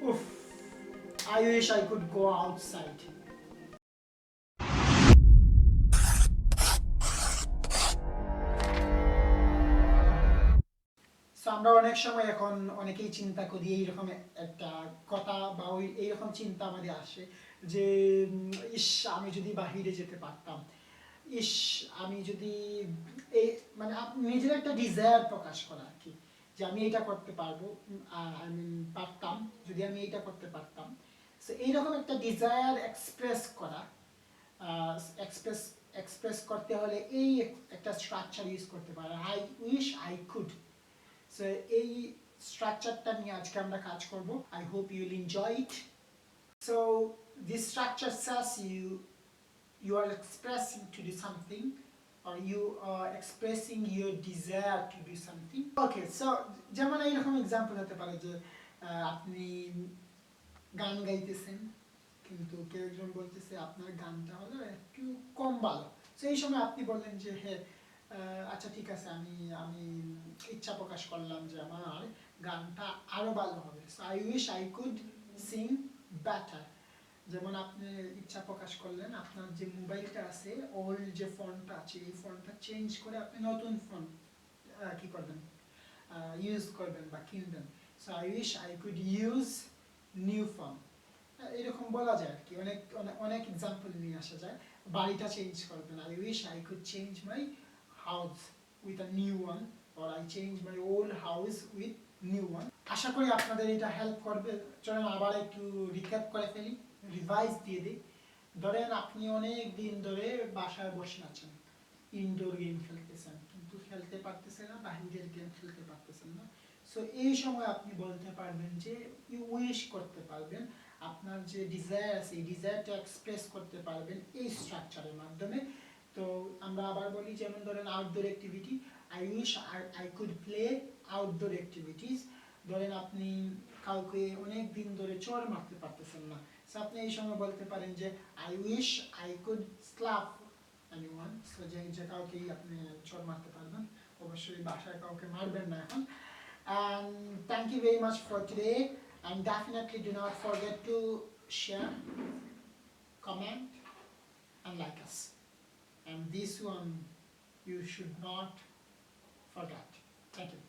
Oof, I wish I could go outside. So আমরা অনেক সময় এখন অনেকেই চিন্তা করি এইরকম একটা কথা বা ওই এইরকম চিন্তা আমাদের আসে যে ইস আমি যদি বাহিরে যেতে পারতাম, ইস আমি যদি এই মানে নিজের একটা ডিজায়ার প্রকাশ করা আর কি, যে আমি এটা করতে পারবো, আমি পারতাম যদি আমি এটা করতে পারতাম। সো এইরকম একটা ডিজায়ার এক্সপ্রেস করা, এক্সপ্রেস এক্সপ্রেস করতে হলে এই একটা স্ট্রাকচার ইউজ করতে পারে, I wish I could. So এই স্ট্রাকচারটা নিয়ে আজকে আমরা কাজ করব। I hope you will enjoy it. So this structure says you are expressing to do something, or you are expressing your desire to do something. Okay, so যেমন এইরকম example হতে পারে যে আপনি গান গাইতেছেন, কিন্তু কেউ একজন বলতেছে আপনার গানটা হলো একটু কম ভালো। তো এই সময় আপনি বললেন যে হ্যাঁ আচ্ছা ঠিক আছে, আমি আমি ইচ্ছা প্রকাশ করলাম যে আমার গানটা আরো ভালো হবে। So I wish I could Singh better. যেমন আপনি ইচ্ছা প্রকাশ করলেন আপনার যে মোবাইলটা আছে, ওল্ড যে ফোনটা আছে, এই ফোনটা চেঞ্জ করে আপনি নতুন ফোন কি করবেন, ইউজ করবেন বা কিনবেন। So I wish I could use new phone. এরকম বলা যায় আর কি, অনেক অনেক এক্সাম্পল নিয়ে আসা যায়। বাড়িটা চেঞ্জ করবেন, I wish I could change my house with a new one, or I change my old house with new one. আশা করি আপনাদের এটা হেল্প করবে। চলুন আবার একটু রিক্যাপ করে ফেলি, রিভাইজ দিয়ে দিই। ধরেন আপনি অনেক দিন ধরে বাসায় বসে আছেন, ইনডোর গেম খেলতেছেন, কিন্তু খেলতে পারতেছেন না, বাহিরের গেম খেলতে পারতেছেন না। সো এই সময় আপনি বলতে পারবেন যে ইউ উইশ করতে পারবেন, আপনার যে ডিজায়ার আছে এই ডিজায়ারটা এক্সপ্রেস করতে পারবেন এই স্ট্রাকচারের মাধ্যমে। তো আমরা আবার বলি, যেমন ধরেন outdoor activity, I wish I could play outdoor activities. ধরেন আপনি কাউকে অনেক দিন ধরে চড় মারতে পারতেছেন না, সো আপনি এই সময় বলতে পারেন যে I wish I could slap anyone. So যে কাউকেই আপনি চড় মারতে পারবেন, অবশ্যই বাসায় কাউকে মারবেন না এখন। And thank you very much for today, and definitely do not forget to share, comment and like us. And this one you should not forget. Thank you.